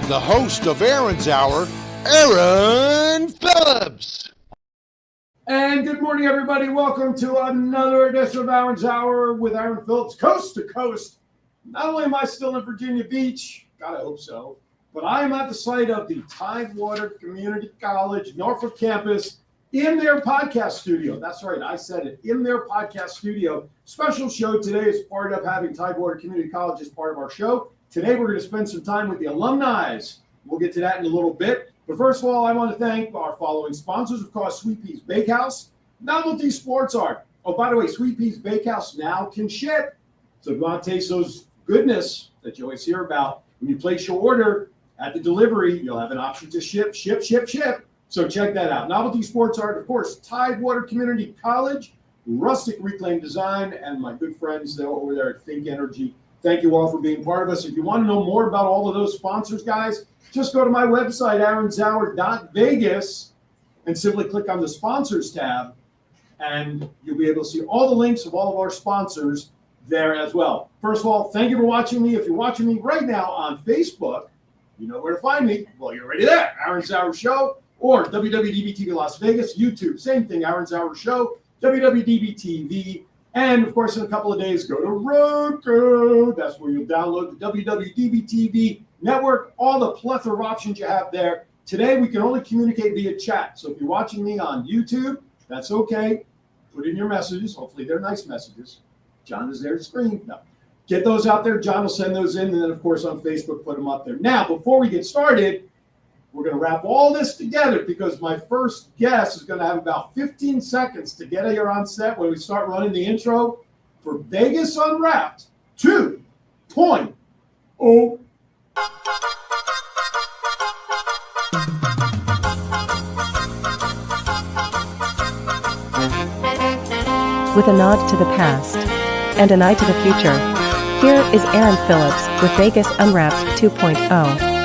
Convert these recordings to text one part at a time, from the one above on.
the host of Aaron's Hour, Aaron Phillips. And good morning, everybody. Welcome to another edition of Aaron's Hour with Aaron Phillips, coast to coast. Not only am I still in Virginia Beach, God, I hope so, but I am at the site of the Tidewater Community College Norfolk campus in their podcast studio. That's right, I said it, in their podcast studio. Special show today as part of having Tidewater Community College as part of our show. Today we're going to spend some time with the alumni. We'll get to that in a little bit. But first of all, I want to thank our following sponsors, of course, Sweet Pea's Bakehouse, Novelty Sports Art. Oh, by the way, Sweet Pea's Bakehouse now can ship. So if you want to taste those goodness that you always hear about, when you place your order at the delivery, you'll have an option to ship. So check that out. Novelty Sports Art, of course, Tidewater Community College, Rustic Reclaimed Design, and my good friends over there at Think Energy. Thank you all for being part of us. If you want to know more about all of those sponsors, guys, just go to my website, aaronshour.vegas, and simply click on the sponsors tab, and you'll be able to see all the links of all of our sponsors there as well. First of all, thank you for watching me. If you're watching me right now on Facebook, you know where to find me. Well, you're already there, Aaron's Hour Show, or WWDBTV Las Vegas, YouTube, same thing, Aaron's Hour Show, WWDBTV. And, of course, in a couple of days, go to Roku. That's where you'll download the WWDBTV network, all the plethora of options you have there. Today, we can only communicate via chat. So if you're watching me on YouTube, that's okay. Put in your messages. Hopefully, they're nice messages. John is there to screen. No. Get those out there. John will send those in. And then, of course, on Facebook, put them up there. Now, before we get started, we're going to wrap all this together because my first guest is going to have about 15 seconds to get here on set when we start running the intro for Vegas Unwrapped 2.0. With a nod to the past and an eye to the future, here is Aaron Phillips with Vegas Unwrapped 2.0.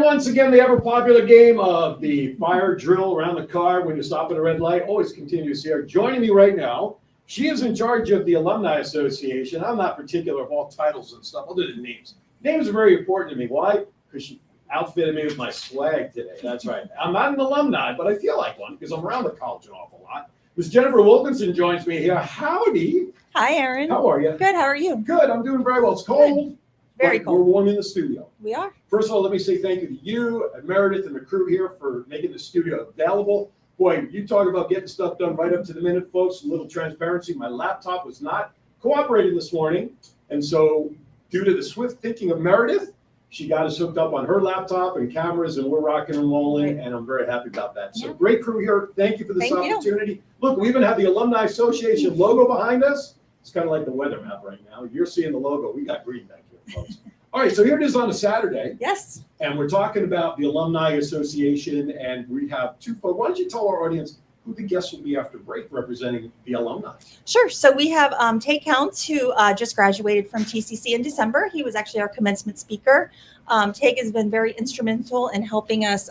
Once again, the ever-popular game of the fire drill around the car when you stop at a red light always continues here. Joining me right now, she is in charge of the Alumni Association. I'm not particular of all titles and stuff, other than names. Names are very important to me. Why? Because she outfitted me with my swag today. That's right. I'm not an alumni, but I feel like one because I'm around the college an awful lot. Ms. Jennifer Wilkinson joins me here. Howdy. Hi, Aaron. How are you? Good. How are you? Good. I'm doing very well. It's cold. Good. Very cold. We're warm in the studio. We are. First of all, let me say thank you to you and Meredith and the crew here for making the studio available. Boy, you talk about getting stuff done right up to the minute, folks. A little transparency. My laptop was not cooperating this morning. And so due to the swift thinking of Meredith, she got us hooked up on her laptop and cameras, and we're rocking and rolling, and I'm very happy about that. So great crew here. Thank you for this opportunity. Look, we even have the Alumni Association logo behind us. It's kind of like the weather map right now. You're seeing the logo. We got green back here, folks. All right, so here it is on a Saturday. Yes. And we're talking about the Alumni Association, and we have two folks. Why don't you tell our audience who the guests will be after break representing the alumni? Sure. So we have Tate Counts, who just graduated from TCC in December. He was actually our commencement speaker. Tate has been very instrumental in helping us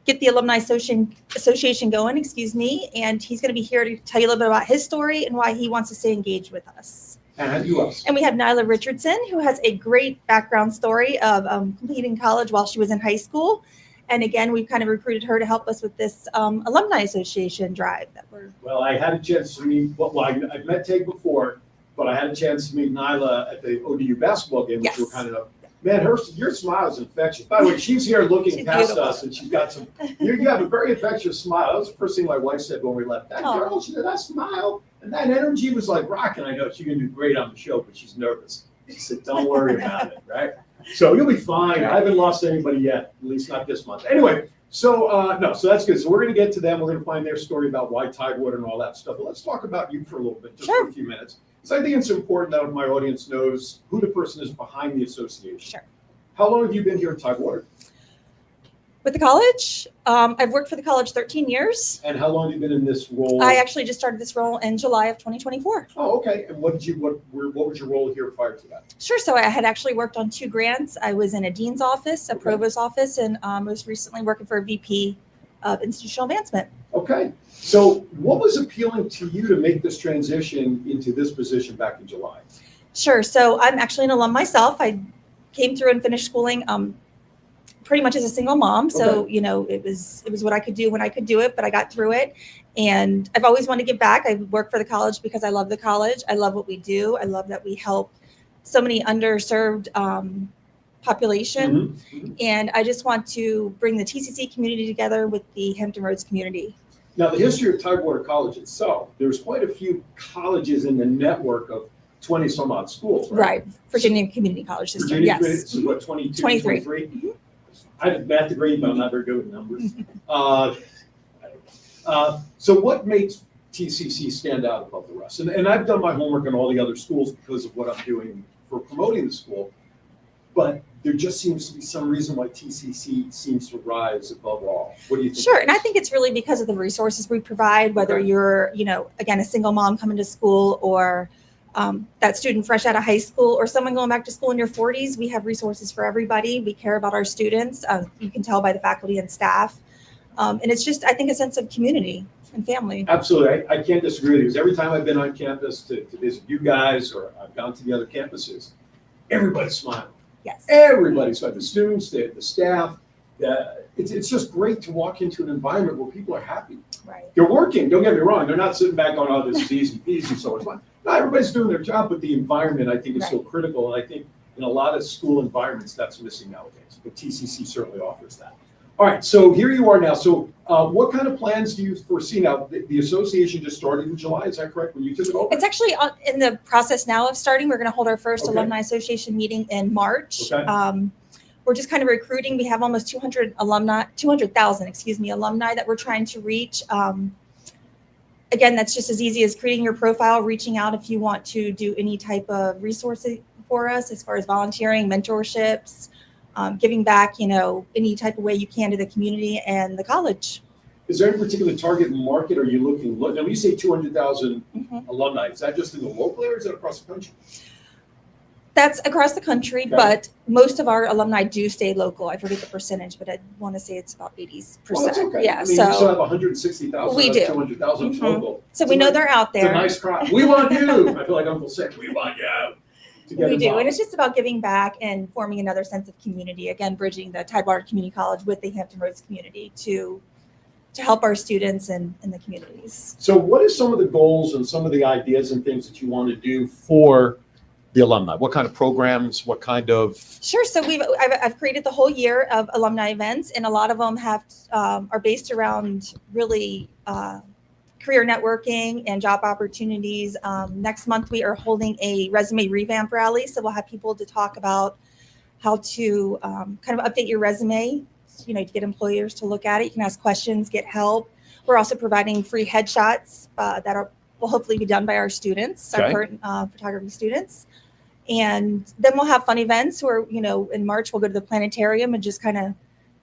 get the Alumni Association going, and he's going to be here to tell you a little bit about his story and why he wants to stay engaged with us. And who else? And we have Nyla Richardson, who has a great background story of completing college while she was in high school. And again, we've kind of recruited her to help us with this Alumni Association drive that we're. Well, I had a chance to meet, I've met Tate before, but I had a chance to meet Nyla at the ODU basketball game, which were kind of, man, your smile is infectious. By the way, she's here looking past beautiful. Us, and she's got some, you have a very infectious smile. That was the first thing my wife said when we left. That girl, she had that smile, and that energy was like rocking. I know she's going to do great on the show, but she's nervous. She said, don't worry about it, right? So you'll be fine. I haven't lost anybody yet, at least not this month. Anyway, so so that's good. So we're going to get to them. We're going to find their story about why Tidewater and all that stuff. But let's talk about you for a little bit, just for a few minutes. So I think it's important that my audience knows who the person is behind the association. Sure. How long have you been here at Tidewater? With the college, I've worked for the college 13 years. And how long have you been in this role? I actually just started this role in July of 2024. Oh, okay. And what was your role here prior to that? Sure. So I had actually worked on 2 grants. I was in a dean's office, a provost office, and most recently working for a VP of institutional advancement. Okay. Okay. So what was appealing to you to make this transition into this position back in July? Sure. So I'm actually an alum myself. I came through and finished schooling pretty much as a single mom. So, Okay. you know, it was what I could do when I could do it, but I got through it. And I've always wanted to give back. I work for the college because I love the college. I love what we do. I love that we help so many underserved population. And I just want to bring the TCC community together with the Hampton Roads community. Now, the history of Tidewater College itself, there's quite a few colleges in the network of 20 some odd schools, right? Right. Virginia Community College system. Virginia Yes. Community, so what, 22, 23. 23? I have a math degree, but I'm not very good with numbers. So what makes TCC stand out above the rest? And I've done my homework on all the other schools because of what I'm doing for promoting the school, but there just seems to be some reason why TCC seems to rise above all. What do you think? Sure. And I think it's really because of the resources we provide, whether Okay. you're, you know, again, a single mom coming to school or that student fresh out of high school or someone going back to school in your 40s. We have resources for everybody. We care about our students. You can tell by the faculty and staff. And it's just, I think, a sense of community and family. Absolutely. I can't disagree with you, because every time I've been on campus to visit you guys, or I've gone to the other campuses, everybody's smiling. Yes. Everybody's smiling. The students, the staff. It's just great to walk into an environment where people are happy. Right. They're working, don't get me wrong. They're not sitting back going, oh, this is easy peasy, so it's fun. No, everybody's doing their job, but the environment, I think, is so critical. And I think in a lot of school environments, that's missing nowadays. But TCC certainly offers that. All right, so here you are now. So what kind of plans do you foresee now? The association just started in July, is that correct, when you took it over? It's actually in the process now of starting. We're going to hold our first Okay. Alumni Association meeting in March. Okay. We're just kind of recruiting. We have almost 200,000 alumni that we're trying to reach. Again, that's just as easy as creating your profile, reaching out if you want to do any type of resources for us as far as volunteering, mentorships, giving back, you know, any type of way you can to the community and the college. Is there any particular target market? Are you looking? Now, when you say 200,000 alumni, is that just in the local area, or is that across the country? That's across the country, Okay. but most of our alumni do stay local. I forget the percentage, but I want to say it's about 80%. Well, that's okay. Yeah, I mean, you still so have 160,000. We do. 200,000 Mhm. local. so we know they're out It's a there. nice crowd. We want you. I feel like Uncle Sam. We want you to get We do, involved. and it's just about giving back and forming another sense of community. Again, bridging the Tidewater Community College with the Hampton Roads community to help our students and the communities. So what are some of the goals and some of the ideas and things that you want to do for the alumni? What kind of programs? What kind of? Sure. So I've created the whole year of alumni events, and a lot of them are based around really career networking and job opportunities. Next month we are holding a resume revamp rally, so we'll have people to talk about how to kind of update your resume, you know, to get employers to look at it. You can ask questions, get help. We're also providing free headshots that will hopefully be done by our students, Okay. our current photography students. And then we'll have fun events where, you know, in March we'll go to the planetarium and just kind of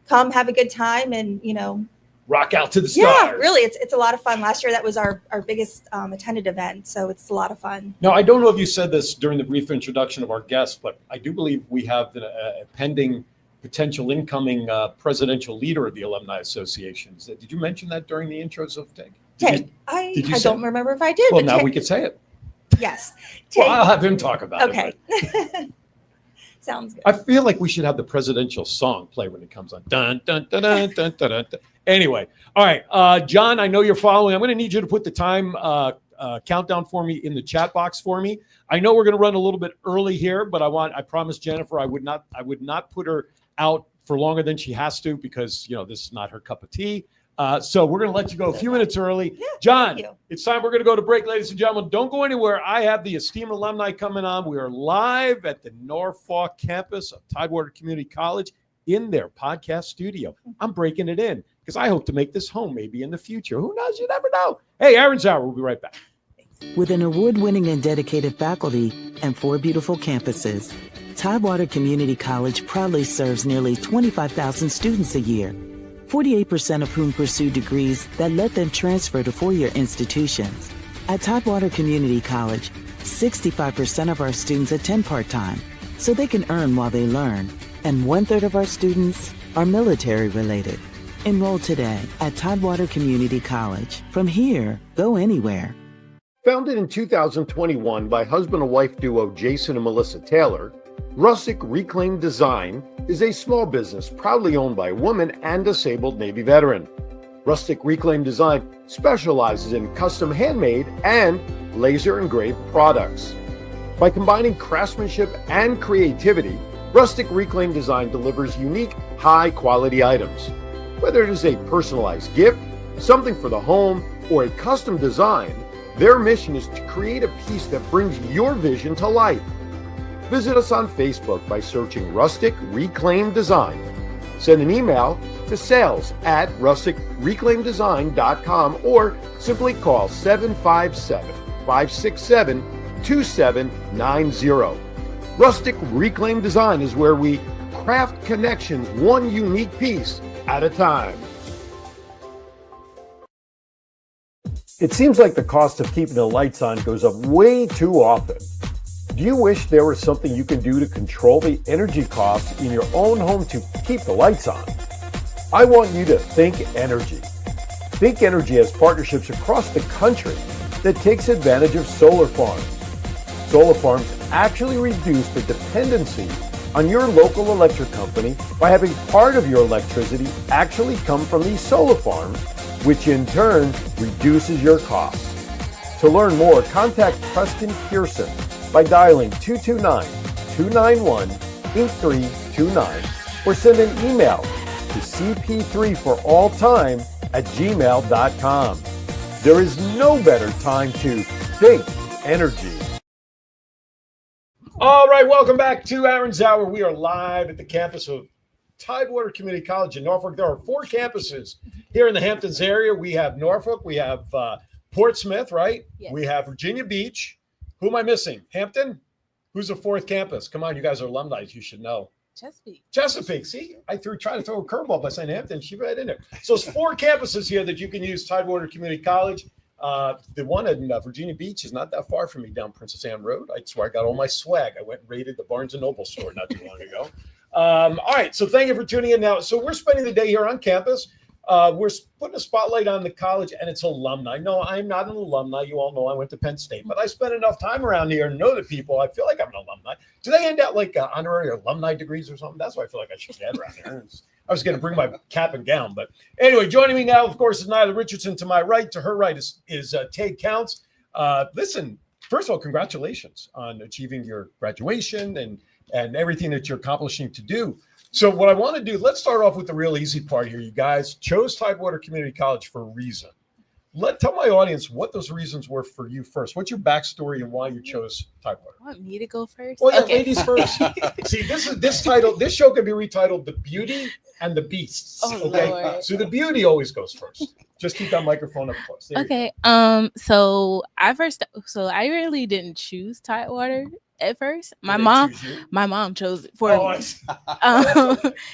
come have a good time and, you know. Rock out to the stars. Yeah, really, it's a lot of fun. Last year that was our biggest attended event, so it's a lot of fun. Now, I don't know if you said this during the brief introduction of our guests, but I do believe we have a pending potential incoming presidential leader of the Alumni Associations. Did you mention that during the intros of TIG? I did you say- don't remember if I did. Well, but now we could say it. yes. Well, I'll have him talk about Okay. it. Sounds good. I feel like we should have the presidential song play when it comes on. Dun, dun, dun, dun, dun, dun, dun, dun. Anyway, all right, John, I know you're following. I'm going to need you to put the time countdown for me in the chat box for me. I know we're going to run a little bit early here, but I promised Jennifer I would not put her out for longer than she has to, because, you know, this is not her cup of tea. So we're going to let you go a few minutes early. Yeah, John, thank you. it's time. We're going to go to break, ladies and gentlemen. Don't go anywhere. I have the esteemed alumni coming on. We are live at the Norfolk campus of Tidewater Community College in their podcast studio. I'm breaking it in because I hope to make this home maybe in the future. Who knows? You never know. Hey, Aaron Zauer, we'll be right back. With an award-winning and dedicated faculty and 4 beautiful campuses, Tidewater Community College proudly serves nearly 25,000 students a year, 48% of whom pursue degrees that let them transfer to 4-year institutions. At Tidewater Community College, 65% of our students attend part-time, so they can earn while they learn, and 1/3 of our students are military-related. Enroll today at Tidewater Community College. From here, go anywhere. Founded in 2021 by husband and wife duo Jason and Melissa Taylor, Rustic Reclaimed Design is a small business proudly owned by a woman and disabled Navy veteran. Rustic Reclaimed Design specializes in custom handmade and laser engraved products. By combining craftsmanship and creativity, Rustic Reclaimed Design delivers unique, high-quality items. Whether it is a personalized gift, something for the home, or a custom design, their mission is to create a piece that brings your vision to life. Visit us on Facebook by searching Rustic Reclaimed Design. Send an email to sales@rusticreclaimdesign.com or simply call 757-567-2790. Rustic Reclaimed Design is where we craft connections one unique piece at a time. It seems like the cost of keeping the lights on goes up way too often. Do you wish there was something you can do to control the energy costs in your own home to keep the lights on? I want you to Think Energy. Think Energy has partnerships across the country that takes advantage of solar farms. Solar farms actually reduce the dependency on your local electric company by having part of your electricity actually come from these solar farms, which in turn reduces your costs. To learn more, contact Preston Pearson by dialing 229-291-8329 or send an email to cp3foralltime@gmail.com. There is no better time to think energy. All right, welcome back to Aaron's Hour. We are live at the campus of Tidewater Community College in Norfolk. There are 4 campuses here in the Hamptons area. We have Norfolk, we have Portsmouth, right? Yes. We have Virginia Beach. Who am I missing? Hampton? Who's the 4th campus? Come on, you guys are alumni. You should know. Chesapeake. See, I tried to throw a curveball by saying Hampton. She right in there. So it's 4 campuses here that you can use Tidewater Community College. The one in Virginia Beach is not that far from me down Princess Anne Road. I swear I got all my swag. I went and raided the Barnes & Noble store not too long ago. All right, so thank you for tuning in now. So we're spending the day here on campus. We're putting a spotlight on the college and its alumni. No, I'm not an alumni. You all know I went to Penn State, but I spent enough time around here and know the people. I feel like I'm an alumni. Do they hand out like honorary alumni degrees or something? That's what I feel like I should get around here. I was going to bring my cap and gown, but anyway, joining me now, of course, is Nyla Richardson. To my right, to her right is Tate Counts. Listen, first of all, congratulations on achieving your graduation and everything that you're accomplishing to do. So what I want to do, let's start off with the real easy part here. You guys chose Tidewater Community College for a reason. Tell my audience what those reasons were for you first. What's your backstory and why you chose Tidewater? You want me to go first? Well, yeah, okay. Ladies first. See, this show could be retitled The Beauty and the Beasts. Oh, okay. Lord. So the beauty always goes first. Just keep that microphone up close. There Okay. So I really didn't choose Tidewater at first. My mom chose it for me.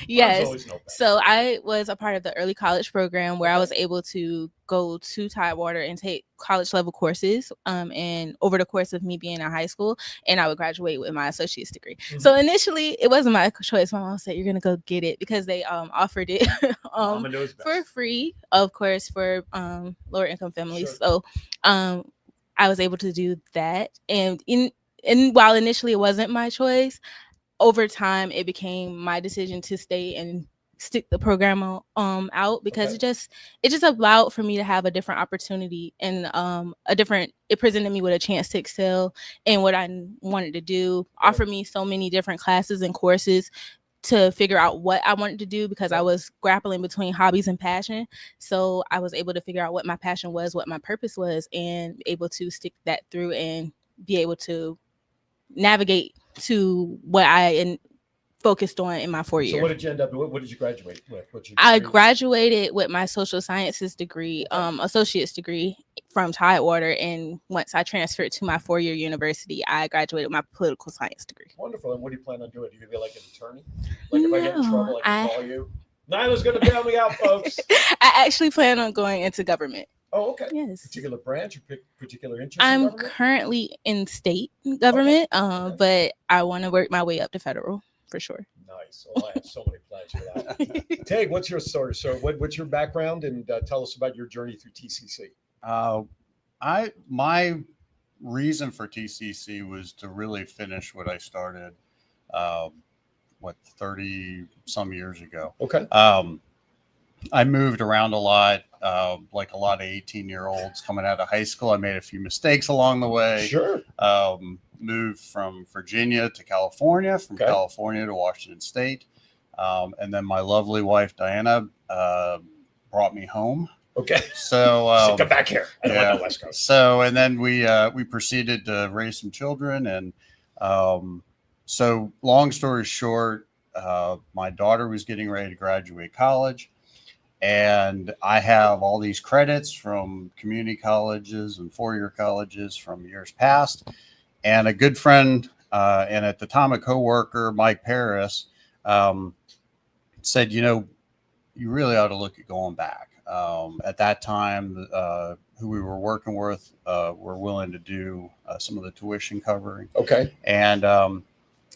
Yes. So I was a part of the early college program where I was able to go to Tidewater and take college level courses. And over the course of me being in high school, and I would graduate with my associate's degree. Mm-hmm. So initially it wasn't my choice. My mom said, "You're gonna go get it," because they offered it for free, of course, for lower income families. Sure. So I was able to do that. And while initially it wasn't my choice, over time it became my decision to stay and stick the program out because it just allowed for me to have a different opportunity and it presented me with a chance to excel in what I wanted to do, offered me so many different classes and courses to figure out what I wanted to do because I was grappling between hobbies and passion. So I was able to figure out what my passion was, what my purpose was, and able to stick that through and be able to navigate to what I focused on in my 4 years. So what did you end up with? What did you graduate with? I graduated with my social sciences degree, associate's degree from Tidewater. And once I transferred to my 4-year university, I graduated with my political science degree. Wonderful. And what do you plan on doing? Are you going to be like an attorney? Like if I get in trouble, I can call you? Nyla's going to bail me out, folks. I actually plan on going into government. Oh, okay. Yes. Particular branch or particular interest? I'm currently in state government, but I want to work my way up to federal for sure. Nice. nice. Oh, I have so many plans for that. Tag, what's your story? So, what's your background, and tell us about your journey through TCC. My reason for TCC was to really finish what I started, 30 some years ago. Okay. I moved around a lot, like a lot of 18-year-olds coming out of high school. I made a few mistakes along the way. Sure. Moved from Virginia to California, from California to Washington State. And then my lovely wife, Diana, brought me home. Okay. So come back here. I don't want the West Coast. So, and then we proceeded to raise some children. And so long story short, my daughter was getting ready to graduate college. And I have all these credits from community colleges and four-year colleges from years past. And a good friend, and at the time a coworker, Mike Paris, said, you really ought to look at going back. At that time, who we were working with were willing to do some of the tuition covering. Okay. And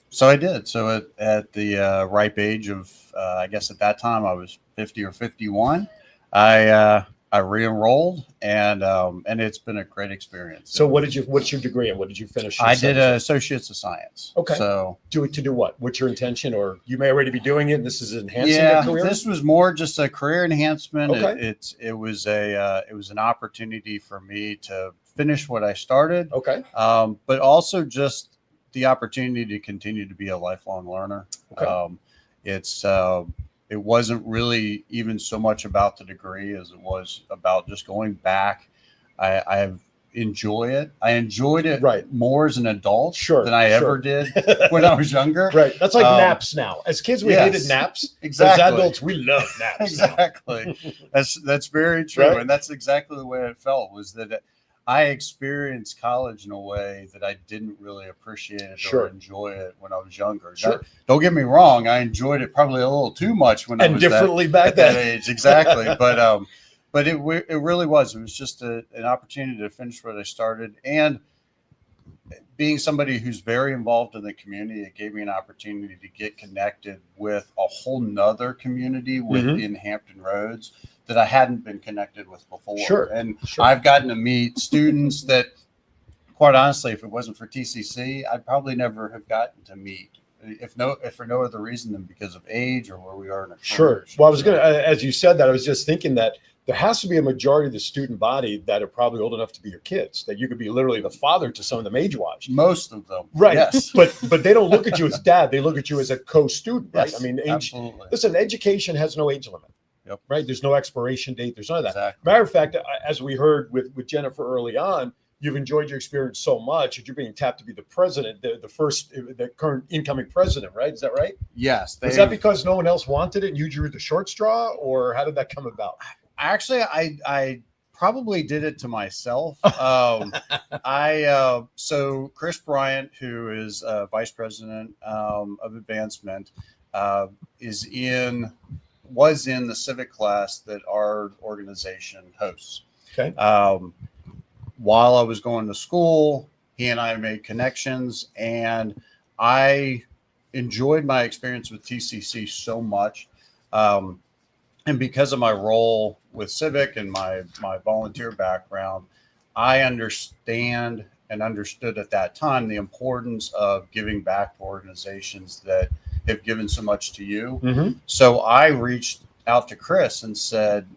so I did. So at the ripe age of, I guess at that time I was 50 or 51, I re-enrolled, and it's been a great experience. So what's your degree, and what did you finish? I did an Associates of Science. Okay. So to do what? What's your intention? Or you may already be doing it, and this is enhancing your career? This was more just a career enhancement. Okay. It was an opportunity for me to finish what I started. Okay. But also just the opportunity to continue to be a lifelong learner. Okay. It wasn't really even so much about the degree as it was about just going back. I enjoy it. I enjoyed it more as an adult than I ever did when I was younger. Right. That's like naps now. As kids, we hated naps. Exactly. As adults, we love naps. Exactly. That's very true. Right? And that's exactly the way it felt, was that I experienced college in a way that I didn't really appreciate it or enjoy it when I was younger. Don't get me wrong, I enjoyed it probably a little too much when I was differently back at that age. Exactly. But it really was. It was just an opportunity to finish what I started. And being somebody who's very involved in the community, it gave me an opportunity to get connected with a whole nother community within Hampton Roads that I hadn't been connected with before. Sure. And I've gotten to meet students that, quite honestly, if it wasn't for TCC, I'd probably never have gotten to meet, if for no other reason than because of age or where we are in a career. Well, I was going to, as you said that, I was just thinking that there has to be a majority of the student body that are probably old enough to be your kids, that you could be literally the father to some of them age-wise. Most of them. Right. Yes. But they don't look at you as dad. They look at you as a co-student, right? Yes, I mean, absolutely. Listen, education has no age limit. Yep. Right. There's no expiration date. There's none of that. Exactly. Matter of fact, as we heard with Jennifer early on, you've enjoyed your experience so much that you're being tapped to be the president, the current incoming president, right? Is that right? Yes. Was that because no one else wanted it and you drew the short straw, or how did that come about? Actually, I probably did it to myself. So Chris Bryant, who is vice president of advancement, was in the civic class that our organization hosts. Okay. While I was going to school, he and I made connections, and I enjoyed my experience with TCC so much. And because of my role with civic and my volunteer background, I understand and understood at that time the importance of giving back to organizations that have given so much to you. Mm-hmm. So I reached out to Chris and said,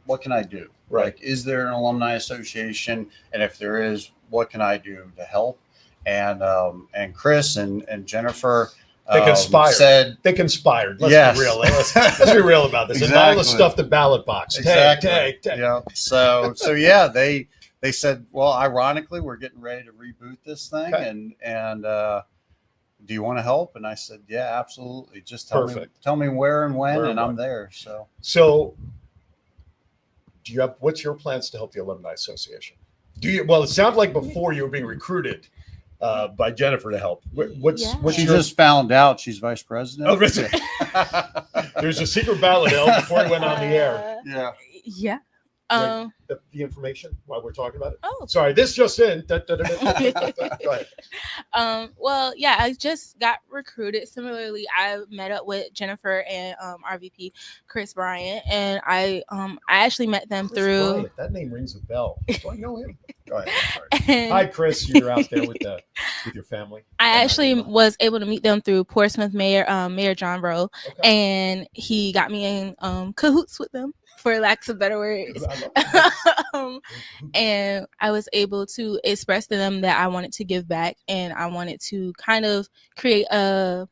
what can I do? Right. Like, is there an alumni association? And if there is, what can I do to help? And Chris and Jennifer, they conspired. Let's be real. Let's be real about this. Exactly. And all the stuff, the ballot box. Exactly. Tag. Yeah. So yeah, they said, well, ironically, we're getting ready to reboot this thing, and do you want to help? And I said, yeah, absolutely. Just tell me where and when, I'm there. So do you have, what's your plans to help the Alumni Association? Well, it sounds like before you were being recruited by Jennifer to help. She just found out she's vice president. Oh, really? There's a secret ballot before he went on the air. Yeah. Yeah. the information while we're talking about it? Oh, Sorry, this just in. Go ahead. Well, yeah, I just got recruited. Similarly, I met up with Jennifer and our VP, Chris Bryant, and I actually met them Chris through. Bryant, that name rings a bell. Do I know him? Go ahead. Sorry. And Hi, Chris. You're out there with your family. I actually was able to meet them through Portsmouth Mayor Mayor John Rowe, and he got me in cahoots with them, for lack of better words. And I was able to express to them that I wanted to give back, and I wanted to kind of create a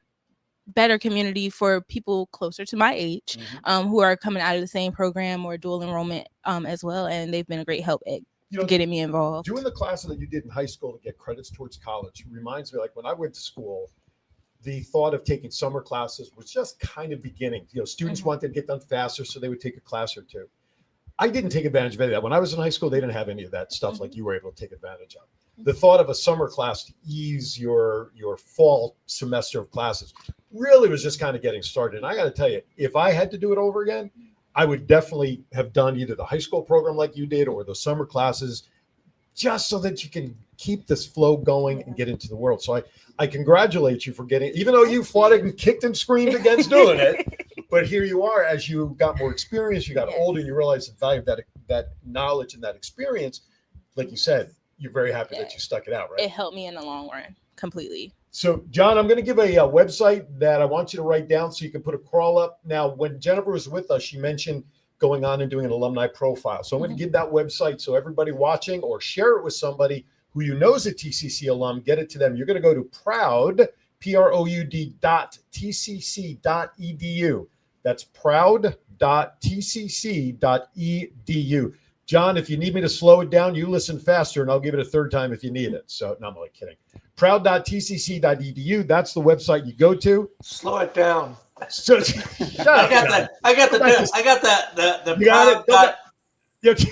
better community for people closer to my age, who are coming out of the same program or dual enrollment as well, and they've been a great help at getting me involved. Doing the classes that you did in high school to get credits towards college reminds me, like when I went to school, the thought of taking summer classes was just kind of beginning. Students wanted to get done faster, so they would take a class or two. I didn't take advantage of any of that. When I was in high school, they didn't have any of that stuff like you were able to take advantage of. The thought of a summer class to ease your fall semester of classes really was just kind of getting started. And I got to tell you, if I had to do it over again, I would definitely have done either the high school program like you did or the summer classes, just so that you can keep this flow going and get into the world. So I congratulate you for getting, even though you fought and kicked and screamed against doing it, but here you are, as you got more experience, you got older, and you realized the value of that knowledge and that experience. Like you said, you're very happy that you stuck it out, right? It helped me in the long run completely. So, John, I'm going to give a website that I want you to write down so you can put a crawl up. Now, when Jennifer was with us, she mentioned going on and doing an alumni profile. So I'm going to give that website so everybody watching, or share it with somebody who you know is a TCC alum, get it to them. You're going to go to proud.tcc.edu. That's proud.tcc.edu. John, if you need me to slow it down, you listen faster, and I'll give it a third time if you need it. So, no, I'm only kidding. Proud.tcc.edu. That's the website you go to. Slow it down. So, I got the you got it.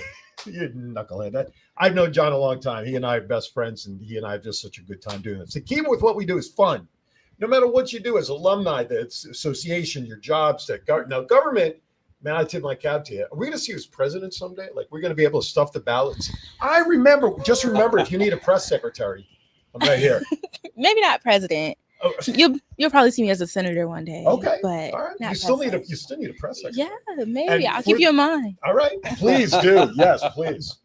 You knucklehead. I've known John a long time. He and I are best friends, and he and I have just such a good time doing this. The key with what we do is fun. No matter what you do as alumni, the association, your jobs, now government. Man, I tip my cap to you. Are we going to see you as president someday? Like, we're going to be able to stuff the ballots. Just remember, if you need a press secretary, I'm right here. Maybe not president. Oh. You'll probably see me as a senator one day. Okay, but all right. You still need a press secretary. Yeah, maybe I'll keep you in mind. All right, please do. Yes, please.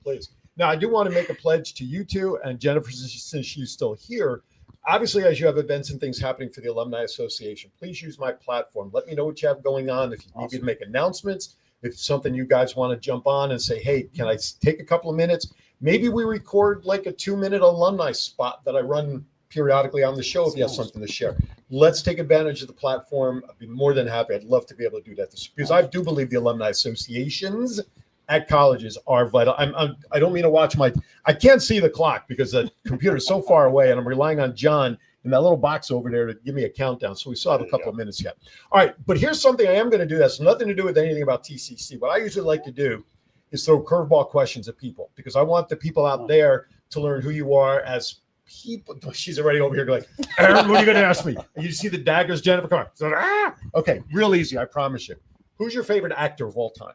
Now, I do want to make a pledge to you two and Jennifer, since she's still here. Obviously, as you have events and things happening for the Alumni Association, please use my platform. Let me know what you have going on. If you need me to make announcements, if it's something you guys want to jump on and say, hey, can I take a couple of minutes? Maybe we record like a 2-minute alumni spot that I run periodically on the show if you have something to share. Let's take advantage of the platform. I'd be more than happy. I'd love to be able to do that because I do believe the alumni associations at colleges are vital. I don't mean to watch I can't see the clock because the computer is so far away, and I'm relying on John in that little box over there to give me a countdown. So we still have a couple of minutes yet. All right, but here's something I am going to do that's nothing to do with anything about TCC. What I usually like to do is throw curveball questions at people because I want the people out there to learn who you are as people. She's already over here going, Aaron, what are you going to ask me? And you see the daggers, Jennifer? Come on. Okay, real easy, I promise you. Who's your favorite actor of all time?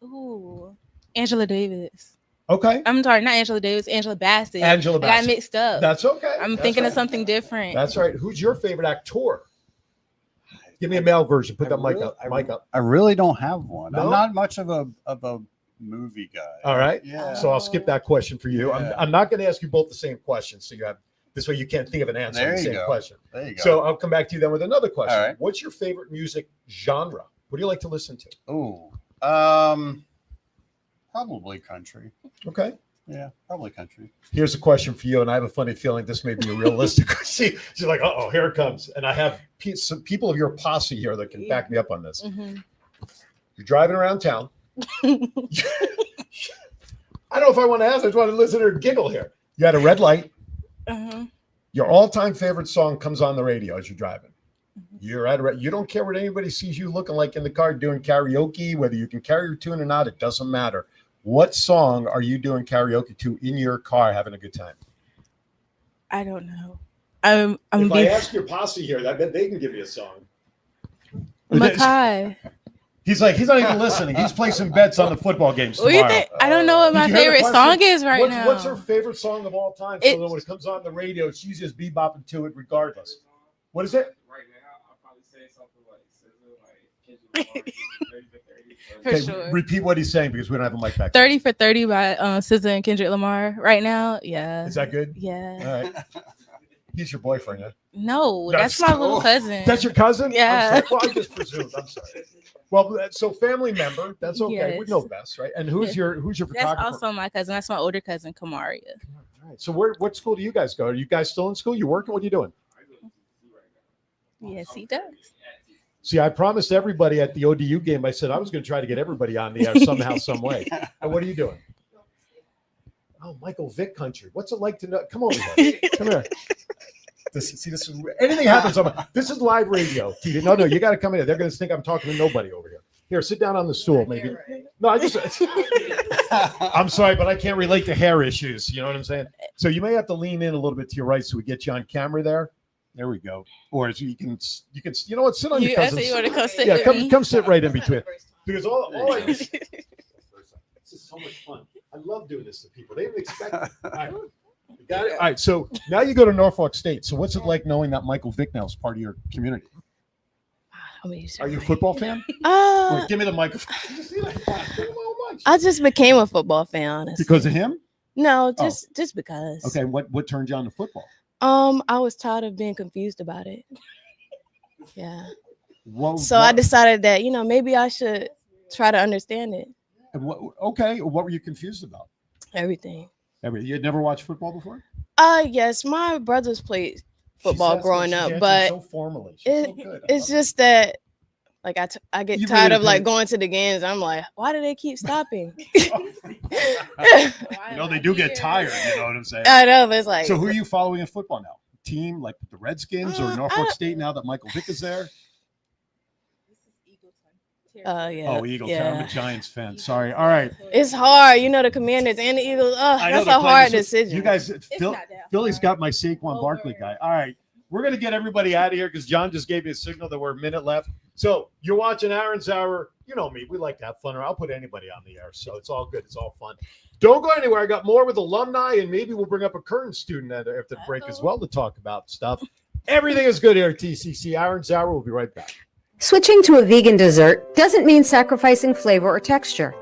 Ooh, Angela Davis. Okay. I'm sorry, not Angela Davis, Angela Bassett. Angela Bassett. I got mixed up. That's okay. I'm thinking of something different. That's right. Who's your favorite actor? Give me a male version. Put that mic up. I really don't have one. No? I'm not much of a movie guy. All right. Yeah. So I'll skip that question for you. Yeah. I'm not going to ask you both the same question. So you have this way you can't think of an answer to the same question. There you go. So I'll come back to you then with another question. All right. What's your favorite music genre? What do you like to listen to? Ooh. Probably country. Okay. Yeah, probably country. Here's a question for you, and I have a funny feeling this may be a realistic. She's like, uh-oh, here it comes. And I have some people of your posse here that can back me up on this. Mm-hmm. You're driving around town. I don't know if I want to ask. I just want to listen to her giggle here. You had a red light. Uh-huh. Your all-time favorite song comes on the radio as you're driving. You're at you don't care what anybody sees you looking like in the car doing karaoke, whether you can carry your tune or not, it doesn't matter. What song are you doing karaoke to in your car having a good time? I don't know. If I ask your posse here, I bet they can give you a song. Makai. He's like, he's not even listening. He's placing bets on the football games What do tomorrow. you think? I don't know what my Did you hear the favorite question? song is right now. What's her favorite song of all time? So that when it comes on the radio, she's just bebopping to it regardless. What is it? Right now, I'll probably say something like Kendrick Lamar, For Okay, sure. repeat what he's saying because we don't have a mic back. 30 for 30 by SZA and Kendrick Lamar right now. Yeah. Is that good? Yeah. All right. He's your boyfriend, huh? No, That's- that's my little cousin. That's your cousin? Yeah. I'm sorry. Well, I just presumed. I'm sorry. Well, so family member. That's okay. We Yes. know best, right? And who's your That's photographer? also my cousin. That's my older cousin, Kamaria. All right. So what school do you guys go? Are you guys still in school? You working? What are you doing? Yes, he does. See, I promised everybody at the ODU game. I said I was going to try to get everybody on the air somehow, some way. And what are you doing? Oh, Michael Vick country. What's it like to know? Come over here. Come here. This is anything happens. This is live radio. No, you got to come in here. They're going to think I'm talking to nobody over here. Here, sit down on the stool, maybe. No, I'm sorry, but I can't relate to hair issues. You know what I'm saying? So you may have to lean in a little bit to your right so we get you on camera there. There we go. Or if you can, you know what? Sit on your I cousin's. said you want to come sit Yeah, with me? come sit right in between. Because all I this is so much fun. I love doing this to people. They didn't expect it. All right. You got it? All right. So now you go to Norfolk State. So what's it like knowing that Michael Vick now is part of your community? Are you a football fan? Wait, give me the microphone. I just became a football fan, honestly. Because of him? No, just because. Okay. What turned you on to football? I was tired of being confused about it. Yeah. So I I decided that, maybe I should try to understand it. Okay. What were you confused about? Everything. You had never watched football before? Yes, my brothers played football growing up, but so formally. She's so good. it's just that like I get You tired really of like did. going to the games. I'm like, why do they keep stopping? They do get tired. You know what I'm saying? I know, but it's like. So who are you following in football now? Team like the Redskins or Norfolk State now that Michael Vick is there? Yeah. Oh, Eagles. I'm a Giants fan. Sorry. All right. It's hard, the Commanders and the Eagles. That's a hard decision. You guys, Philly's got my Saquon Barkley guy. All right. We're going to get everybody out of here because John just gave me a signal that we're a minute left. So you're watching Aaron's Hour. You know me. We like to have fun. Or I'll put anybody on the air. So it's all good. It's all fun. Don't go anywhere. I got more with alumni, and maybe we'll bring up a current student after the break as well to talk about stuff. Everything is good here at TCC. Aaron's Hour. We'll be right back. Switching to a vegan dessert doesn't mean sacrificing flavor or texture.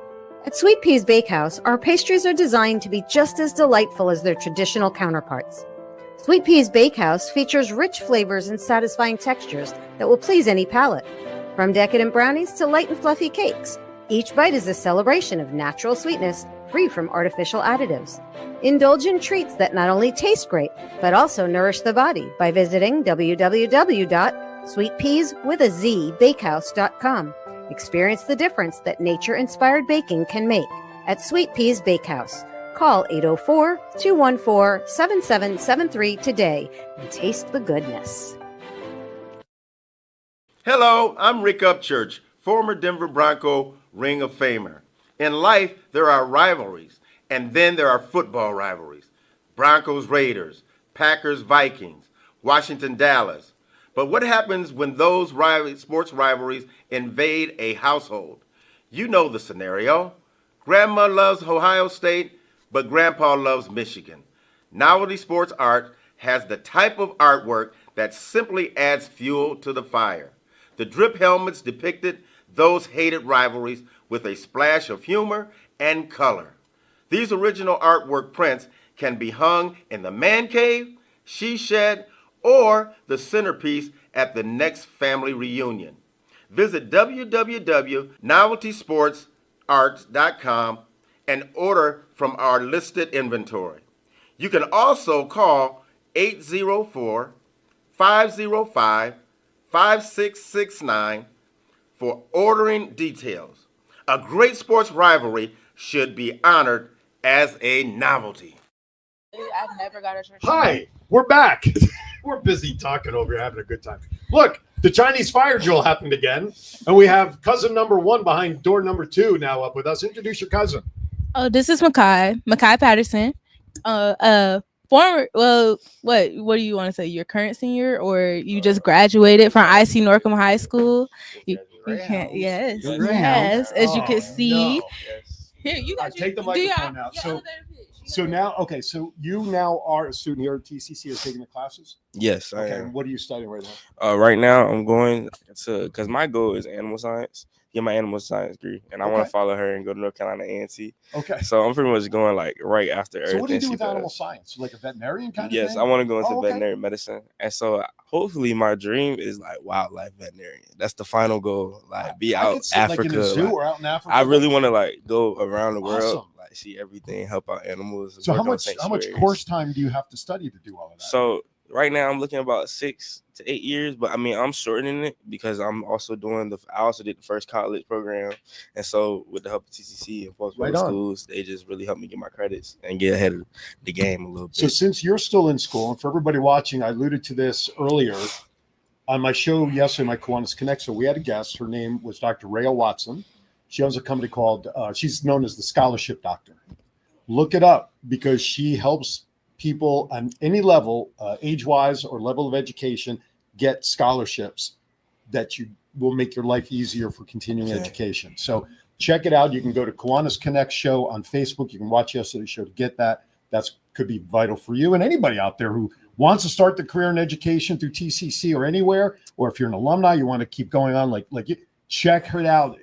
At Sweet Peas Bakehouse, our pastries are designed to be just as delightful as their traditional counterparts. Sweet Peas Bakehouse features rich flavors and satisfying textures that will please any palate. From decadent brownies to light and fluffy cakes, each bite is a celebration of natural sweetness free from artificial additives. Indulgent treats that not only taste great, but also nourish the body by visiting www.sweetpeaswithaz.bakehouse.com. Experience the difference that nature-inspired baking can make at Sweet Peas Bakehouse. Call 804-214-7773 today and taste the goodness. Hello, I'm Rick Upchurch, former Denver Bronco Ring of Famer. In life, there are rivalries, and then there are football rivalries. Broncos Raiders, Packers Vikings, Washington Dallas. But what happens when those sports rivalries invade a household? You know the scenario. Grandma loves Ohio State, but Grandpa loves Michigan. Novelty Sports Art has the type of artwork that simply adds fuel to the fire. The drip helmets depicted those hated rivalries with a splash of humor and color. These original artwork prints can be hung in the man cave, she shed, or the centerpiece at the next family reunion. Visit www.noveltysportsart.com and order from our listed inventory. You can also call 804-505-5669 for ordering details. A great sports rivalry should be honored as a novelty. I've never got a church. Hi, we're back. We're busy talking over here, having a good time. Look, the Chinese fire drill happened again, and we have cousin number 1 behind door number 2 now up with us. Introduce your cousin. Oh, this is Makai Patterson. Former, well, what do you want to say? Your current senior, or you just graduated from IC Norcom High School? Yes, Greyhounds. yes. As you can see, no. here you got Take the do your- microphone out. your So, elevator pitch. so now, okay, so you now are a student here at TCC, is taking the classes. Yes, I Okay, am. what are you studying right now? Right now, I'm going to because my goal is animal science. Get my animal science degree, and I want Okay. to follow her and go to North Carolina A&T. Okay. So I'm pretty much going like right after everything. So what do you do she with animal does. science? Like a veterinarian kind of Yes, thing? I want to go into Oh, okay. veterinary medicine, and so hopefully my dream is like wildlife veterinarian. That's the final goal. Like be I out could see, Africa. like in a zoo like, or out in Africa. I really want to like go around the world, Awesome. like see everything, help out animals. So work how on much sanctuaries. course time do you have to study to do all of that? So right now I'm looking about 6 to 8 years, but I mean I'm shortening it because I'm also doing I also did the first college program, and so with the help of TCC and post Right on. schools, they just really helped me get my credits and get ahead of the game a little bit. So since you're still in school, and for everybody watching, I alluded to this earlier on my show yesterday, my Kiwanis Connect. So we had a guest. Her name was Dr. Rhea Watson. She owns a company called, she's known as the Scholarship Doctor. Look it up because she helps people on any level, age-wise or level of education, get scholarships that you will make your life easier for continuing education. So check it out. You can go to Kiwanis Connect show on Facebook. You can watch yesterday's show to get that. That's could be vital for you and anybody out there who wants to start the career in education through TCC or anywhere, or if you're an alumni, you want to keep going on like you, check her out.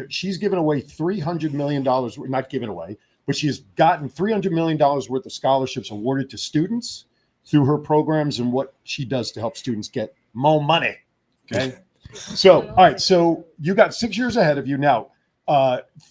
She's given away $300 million, not given away, but she's gotten $300 million worth of scholarships awarded to students through her programs and what she does to help students get more money. Okay. So, all right. So you got 6 years ahead of you now.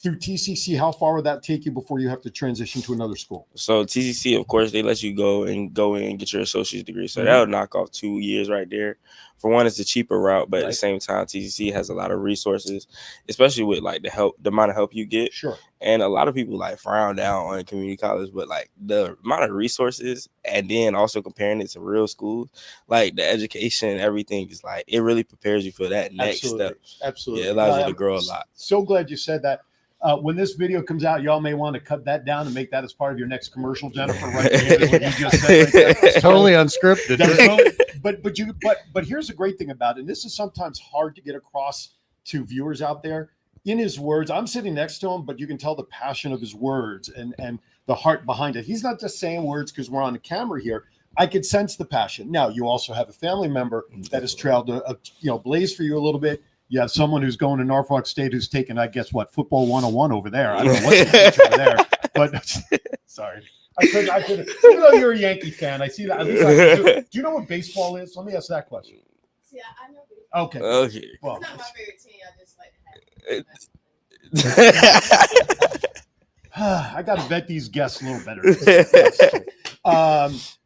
Through TCC, how far would that take you before you have to transition to another school? So TCC, of course, they let you go in and get your associate's degree. So Mhm. that'll knock off 2 years right there. For one, it's a cheaper route, but at Right. the same time, TCC has a lot of resources, especially with like the amount of help you get. Sure. And a lot of people like frown down on community college, but like the amount of resources and then also comparing it to real schools, like the education, everything is like, it really prepares you for that next step. Absolutely. Yeah, it allows you to grow a lot. So glad you said that. When this video comes out, y'all may want to cut that down and make that as part of your next commercial, Jennifer. Right there, what you just said right there. It's totally unscripted. That's totally- but here's the great thing about it, and this is sometimes hard to get across to viewers out there. In his words, I'm sitting next to him, but you can tell the passion of his words and the heart behind it. He's not just saying words because we're on the camera here. I could sense the passion. Now, you also have a family member that has trailed a blaze for you a little bit. You have someone who's going to Norfolk State who's taking, I guess, football 101 over there. I don't know what you teach over there, but sorry. I couldn't. Even though you're a Yankee fan, I see that. At least do you know what baseball is? Let me ask that question. Yeah, I know baseball. Okay. Okay. Well, It's not my favorite team. I just like to have it. I got to vet these guests a little better.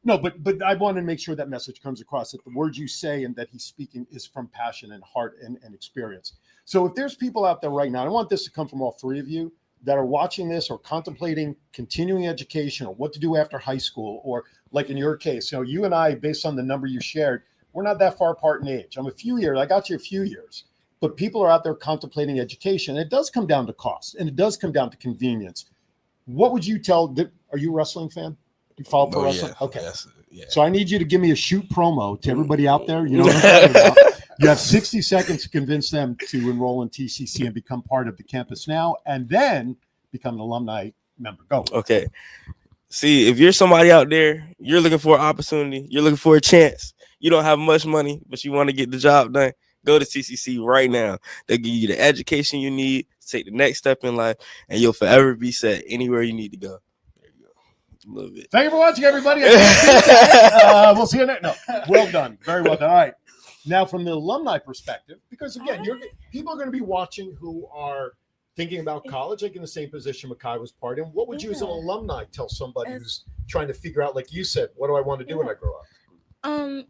No, but I want to make sure that message comes across, that the words you say and that he's speaking is from passion and heart and experience. So if there's people out there right now, I want this to come from all three of you that are watching this or contemplating continuing education or what to do after high school, or like in your case, you and I, based on the number you shared, we're not that far apart in age. I'm a few years, I got you a few years, but people are out there contemplating education. It does come down to cost and it does come down to convenience. What would you tell? Are you a wrestling fan? You follow pro wrestling? Yeah. Okay. Yes, yeah. So I need you to give me a shoot promo to everybody out there. You know what I'm talking about. You have 60 seconds to convince them to enroll in TCC and become part of the campus now, and then become an alumni member. Go. Okay. See, if you're somebody out there, you're looking for an opportunity, you're looking for a chance, you don't have much money, but you want to get the job done, go to TCC right now. They'll give you the education you need to take the next step in life, and you'll forever be set anywhere you need to go. There you go. A little bit. Thank you for watching, everybody. We'll see you next. No, well done. Very well done. All right. Now, from the alumni perspective, because again, people are going to be watching who are thinking about college, like in the same position Makai was part in. What would you, as an alumni, tell somebody who's trying to figure out, like you said, what do I want to do when I grow up?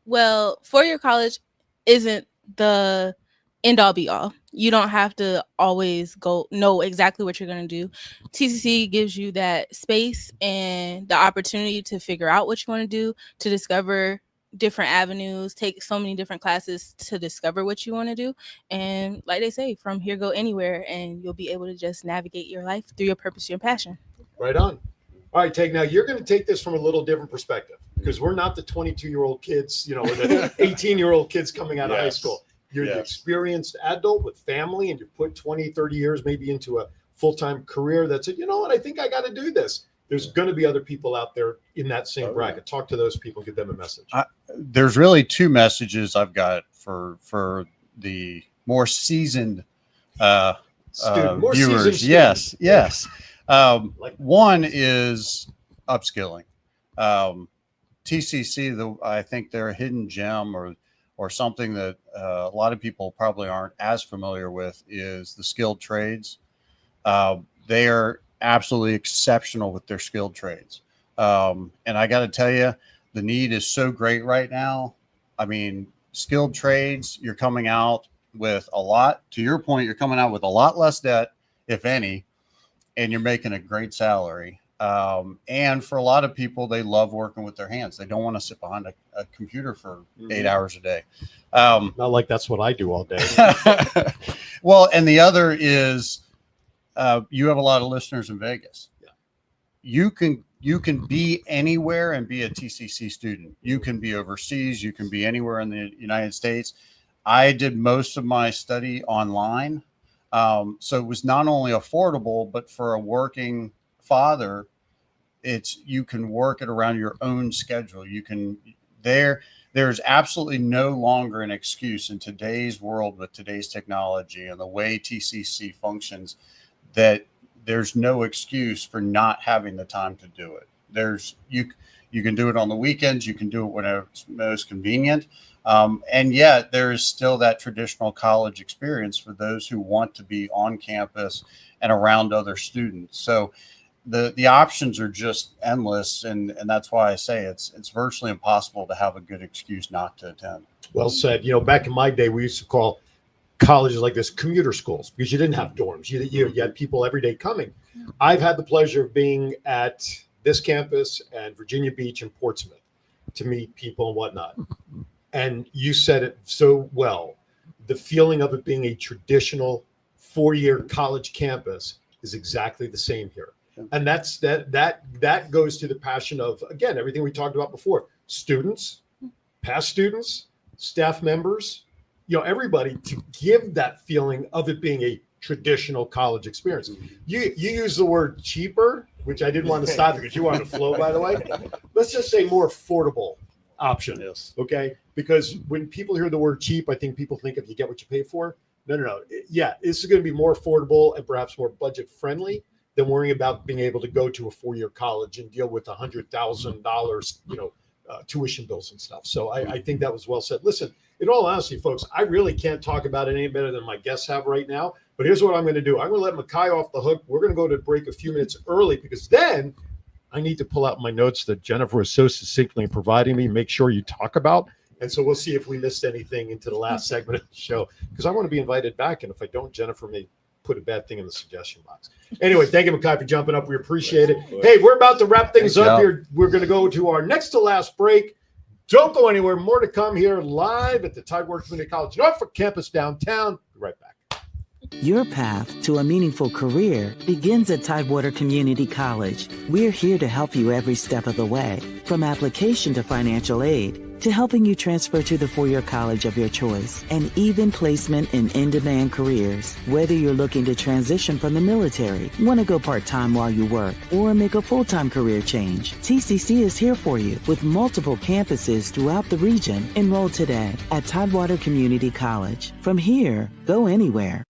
Well, four-year college isn't the end all be all. You don't have to always know exactly what you're going to do. TCC gives you that space and the opportunity to figure out what you want to do, to discover different avenues, take so many different classes to discover what you want to do. And like they say, from here, go anywhere, and you'll be able to just navigate your life through your purpose, your passion. Right on. All right, Tag. Now you're going to take this from a little different perspective, because we're not the 22-year-old kids, or the 18-year-old kids coming out of high school. You're the Yes. experienced adult with family, and you've put 20, 30 years maybe into a full-time career that said, you know what, I think I got to do this. There's going to be other people out there in that same bracket. Talk to those people, give them a message. There's really two messages I've got for the more seasoned More viewers. seasoned Yes, students. yes. One is upskilling. TCC, I think they're a hidden gem or something that a lot of people probably aren't as familiar with is the skilled trades. They are absolutely exceptional with their skilled trades. And I got to tell you, the need is so great right now. I mean, skilled trades, you're coming out with a lot, to your point, you're coming out with a lot less debt, if any, and you're making a great salary. And for a lot of people, they love working with their hands. They don't want to sit behind a computer for 8 hours a day. Not like that's what I do all day. Well, and the other is you have a lot of listeners in Vegas. Yeah. You can be anywhere and be a TCC student. You can be overseas. You can be anywhere in the United States. I did most of my study online. So it was not only affordable, but for a working father, you can work it around your own schedule. You can there's absolutely no longer an excuse in today's world with today's technology and the way TCC functions that there's no excuse for not having the time to do it. You can do it on the weekends. You can do it whenever it's most convenient. And yet there is still that traditional college experience for those who want to be on campus and around other students. So the options are just endless. And that's why I say it's virtually impossible to have a good excuse not to attend. Well said. Back in my day, we used to call colleges like this commuter schools because you didn't have dorms. You had people every day coming. I've had the pleasure of being at this campus and Virginia Beach and Portsmouth to meet people and whatnot. And you said it so well. The feeling of it being a traditional 4-year college campus is exactly the same here. And that goes to the passion of, again, everything we talked about before, students, past students, staff members, everybody, to give that feeling of it being a traditional college experience. You use the word cheaper, which I didn't want to stop because you wanted to flow, by the way. Let's just say more affordable option. Yes. Okay. Because when people hear the word cheap, I think people think if you get what you pay for. No. Yeah, this is going to be more affordable and perhaps more budget friendly than worrying about being able to go to a 4-year college and deal with $100,000, tuition bills and stuff. So I think that was well said. Listen, in all honesty, folks, I really can't talk about it any better than my guests have right now. But here's what I'm going to do. I'm going to let Makai off the hook. We're going to go to break a few minutes early because then I need to pull out my notes that Jennifer is so succinctly providing me. Make sure you talk about. And so we'll see if we missed anything into the last segment of the show because I want to be invited back. And if I don't, Jennifer may put a bad thing in the suggestion box. Anyway, thank you, Makai, for jumping up. We appreciate it. Hey, we're about to wrap things up here. We're going to go to our next to last break. Don't go anywhere. More to come here live at the Tidewater Community College Norfolk campus downtown. Be right back. Your path to a meaningful career begins at Tidewater Community College. We're here to help you every step of the way, from application to financial aid, to helping you transfer to the 4-year college of your choice, and even placement in in-demand careers. Whether you're looking to transition from the military, want to go part-time while you work, or make a full-time career change, TCC is here for you with multiple campuses throughout the region. Enroll today at Tidewater Community College. From here, go anywhere.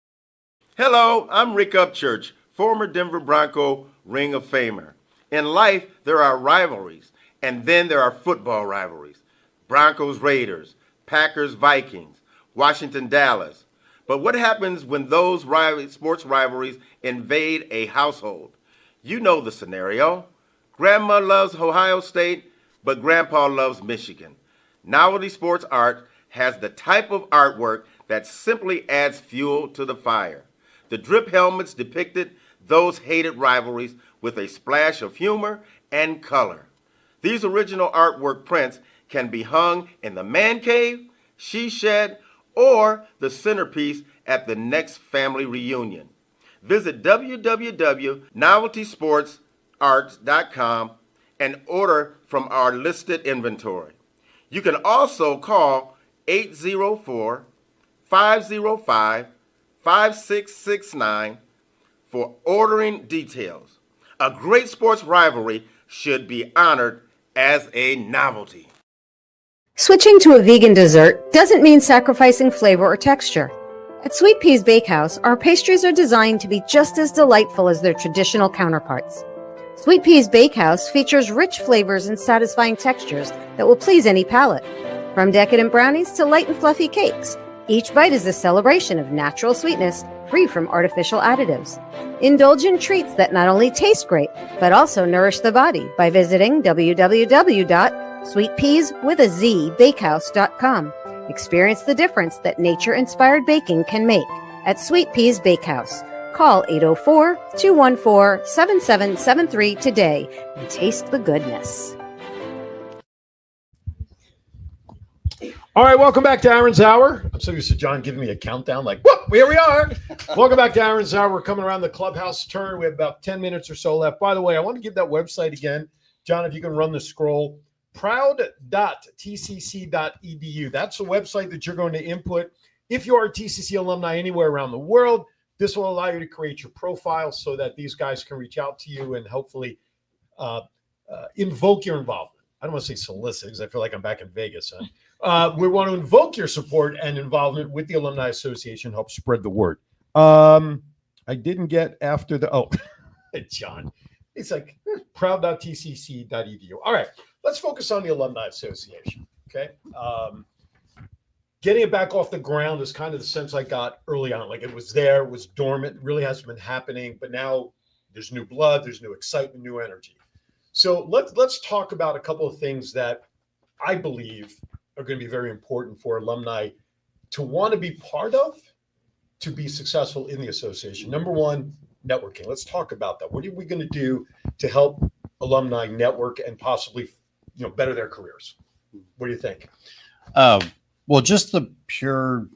Hello, I'm Rick Upchurch, former Denver Bronco Ring of Famer. In life, there are rivalries, and then there are football rivalries. Broncos, Raiders, Packers, Vikings, Washington, Dallas. But what happens when those sports rivalries invade a household? You know the scenario. Grandma loves Ohio State, but Grandpa loves Michigan. Novelty Sports Art has the type of artwork that simply adds fuel to the fire. The drip helmets depicted those hated rivalries with a splash of humor and color. These original artwork prints can be hung in the man cave, she shed, or the centerpiece at the next family reunion. Visit www.noveltysportsarts.com and order from our listed inventory. You can also call 505-5669 for ordering details. A great sports rivalry should be honored as a novelty. Switching to a vegan dessert doesn't mean sacrificing flavor or texture. At Sweet Peas Bakehouse, our pastries are designed to be just as delightful as their traditional counterparts. Sweet Peas Bakehouse features rich flavors and satisfying textures that will please any palate. From decadent brownies to light and fluffy cakes, each bite is a celebration of natural sweetness, free from artificial additives. Indulgent treats that not only taste great, but also nourish the body by visiting www.sweetpeaswithazbakehouse.com. Experience the difference that nature-inspired baking can make at Sweet Peas Bakehouse. Call 804-214-7773 today and taste the goodness. All right, welcome back to Aaron's Hour. I'm so used to John giving me a countdown like, whoop, here we are. Welcome back to Aaron's Hour. We're coming around the clubhouse turn. We have about 10 minutes or so left. By the way, I want to give that website again. John, if you can run the scroll, proud.tcc.edu. That's a website that you're going to input. If you are a TCC alumni anywhere around the world, this will allow you to create your profile so that these guys can reach out to you and hopefully invoke your involvement. I don't want to say solicit because I feel like I'm back in Vegas. Huh? We want to invoke your support and involvement with the Alumni Association, help spread the word. I didn't get after the, John. It's like proud.tcc.edu. All right, let's focus on the Alumni Association, okay? Getting it back off the ground is kind of the sense I got early on. Like it was there, it was dormant, really hasn't been happening, but now there's new blood, there's new excitement, new energy. So let's talk about a couple of things that I believe are going to be very important for alumni to want to be part of, to be successful in the association. Number one, networking. Let's talk about that. What are we going to do to help alumni network and possibly, better their careers? What do you think? Well, just the pure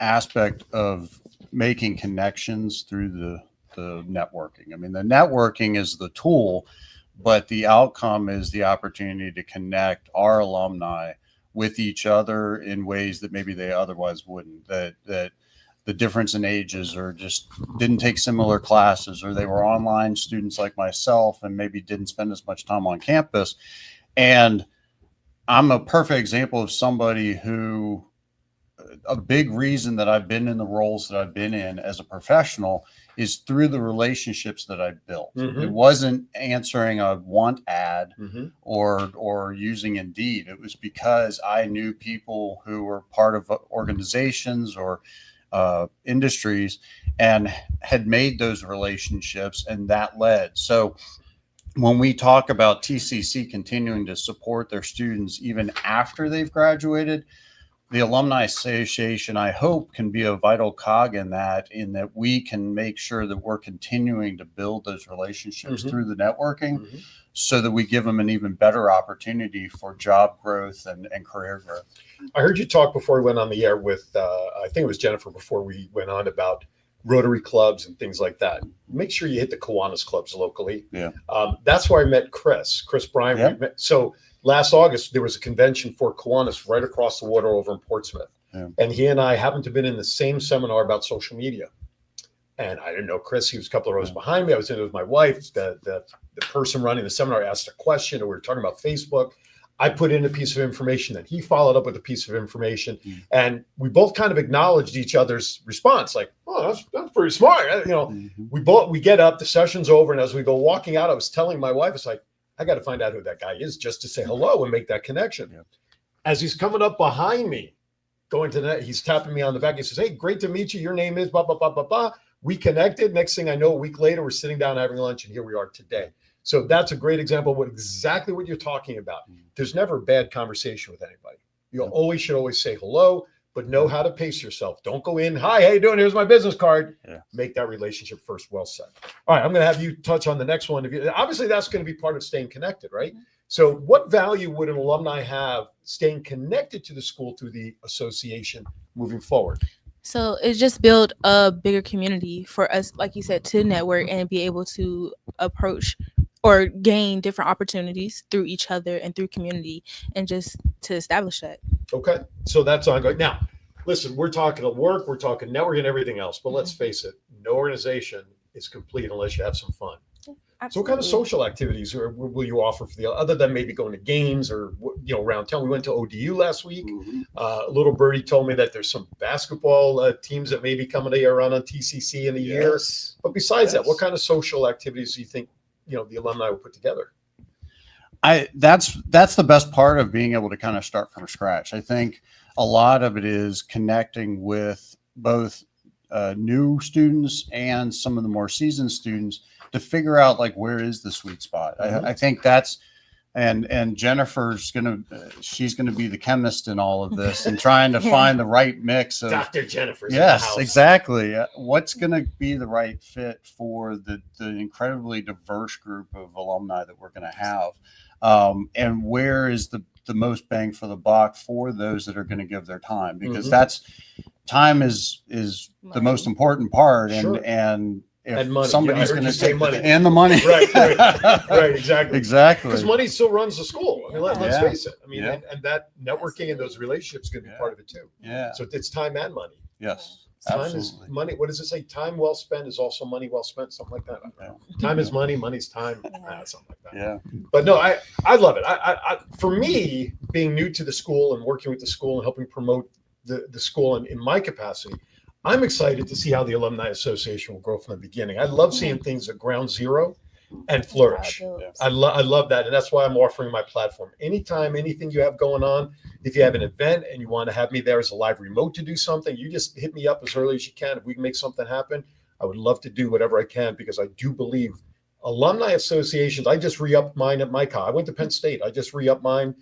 aspect of making connections through the networking. I mean, the networking is the tool, but the outcome is the opportunity to connect our alumni with each other in ways that maybe they otherwise wouldn't. That the difference in ages or just didn't take similar classes, or they were online students like myself and maybe didn't spend as much time on campus. And I'm a perfect example of somebody who, a big reason that I've been in the roles that I've been in as a professional is through the relationships that I built. Mm-hmm. It wasn't answering a want ad or using Indeed. It was because I knew people who were part of organizations or industries and had made those relationships, and that led. So when we talk about TCC continuing to support their students even after they've graduated, the Alumni Association, I hope, can be a vital cog in that we can make sure that we're continuing to build those relationships through the networking so that we give them an even better opportunity for job growth and career growth. I heard you talk before we went on the air with, I think it was Jennifer before we went on, about Rotary clubs and things like that. Make sure you hit the Kiwanis clubs locally. Yeah. That's where I met Chris Bryan. Yeah. So last August, there was a convention for Kiwanis right across the water over in Portsmouth. Yeah. And he and I happened to have been in the same seminar about social media. And I didn't know Chris. He was a couple of rows behind me. I was in it with my wife. The person running the seminar asked a question, and we were talking about Facebook. I put in a piece of information, and he followed up with a piece of information. And we both kind of acknowledged each other's response. Like, oh, that's pretty smart. We get up, the session's over. And as we go walking out, I was telling my wife, it's like, I got to find out who that guy is just to say hello and make that connection. Yeah. As he's coming up behind me, going to that, he's tapping me on the back. He says, hey, great to meet you. Your name is blah, blah, blah, blah, blah. We connected. Next thing I know, a week later, we're sitting down having lunch, and here we are today. So that's a great example of exactly what you're talking about. There's never a bad conversation with anybody. You should always say hello, but know how to pace yourself. Don't go in, hi, how you doing? Here's my business card. Yeah. Make that relationship first. Well said. All right, I'm going to have you touch on the next one. Obviously, that's going to be part of staying connected, right? So what value would an alumni have staying connected to the school through the association moving forward? So it's just build a bigger community for us, like you said, to network and be able to approach or gain different opportunities through each other and through community, and just to establish that. Okay, so that's ongoing. Now, listen, we're talking work, we're talking networking and everything else, but let's face it, no organization is complete unless you have some fun. So what kind of social activities will you offer for the other than maybe going to games or around town? We went to ODU last week. Little birdie told me that there's some basketball teams that may be coming around on TCC in a year. But besides that, what kind of social activities do you think the alumni will put together? That's the best part of being able to kind of start from scratch. I think a lot of it is connecting with both new students and some of the more seasoned students to figure out like where is the sweet spot. I think that's and Jennifer's she's gonna be the chemist in all of this and trying to find the right mix of Dr. Jennifer's yes, in the house. exactly. What's gonna be the right fit for the incredibly diverse group of alumni that we're gonna have, and where is the most bang for the buck for those that are going to give their time, because time is the most important part. And if money. somebody's going to say money and the money, right, exactly. Because money still runs the school. I mean, let's face it. I mean, and that networking and those relationships going to be part of it too. Yeah. So it's time and money. Yes. Time Absolutely. is money. What does it say? Time well spent is also money well spent. Something like that. Time is money. Money's time. Something like that. Yeah. But no, I love it. I for me, being new to the school and working with the school and helping promote the school in my capacity, I'm excited to see how the Alumni Association will grow from the beginning. I love seeing things at ground zero and flourish. I love that. And that's why I'm offering my platform. Anytime, anything you have going on, if you have an event and you want to have me there as a live remote to do something, you just hit me up as early as you can. If we can make something happen, I would love to do whatever I can, because I do believe alumni associations. I just re-upped mine at my college. I went to Penn State. I just re-upped mine,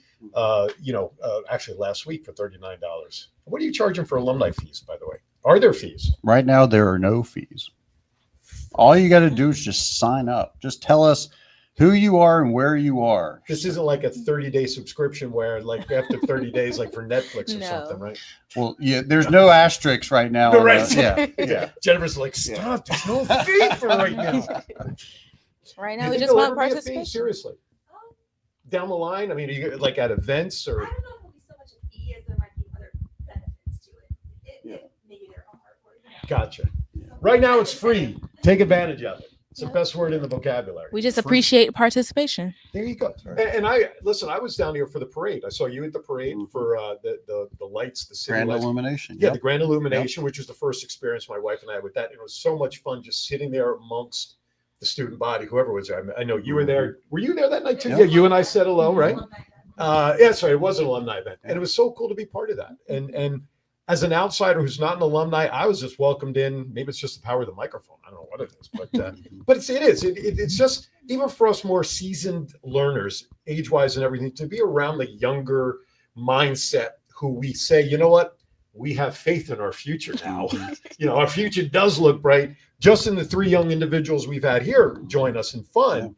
actually last week for $39. What are you charging for alumni fees, by the way? Are there fees? Right now, there are no fees. All you got to do is just sign up. Just tell us who you are and where you are. This isn't like a 30-day subscription where like after 30 days, like for Netflix or something, right? Well, yeah, there's no asterisks right now. Right. Yeah. Jennifer's like, stop, there's no fee for right now. Right now, we just want participation. Seriously. Down the line, I mean, you like at events or. I don't know if it'll be so much a fee as there might be other benefits to it. Maybe there are. Gotcha. Right now, it's free. Take advantage of it. It's the best word in the vocabulary. We just appreciate participation. There you go. And I was down here for the parade. I saw you at the parade for the lights, the city Grand lights. illumination. Yeah, the grand illumination, which was the first experience my wife and I had with that. It was so much fun just sitting there amongst the student body, whoever was there. I know you were there. Were you there that night too? Yeah, you and I said hello, right? Sorry, it was an alumni event, and it was so cool to be part of that. And as an outsider who's not an alumni, I was just welcomed in. Maybe it's just the power of the microphone. I don't know what it is, but it's just, even for us more seasoned learners, age-wise and everything, to be around the younger mindset who we say, you know what, we have faith in our future now. Our future does look bright. Just in the three young individuals we've had here join us in fun,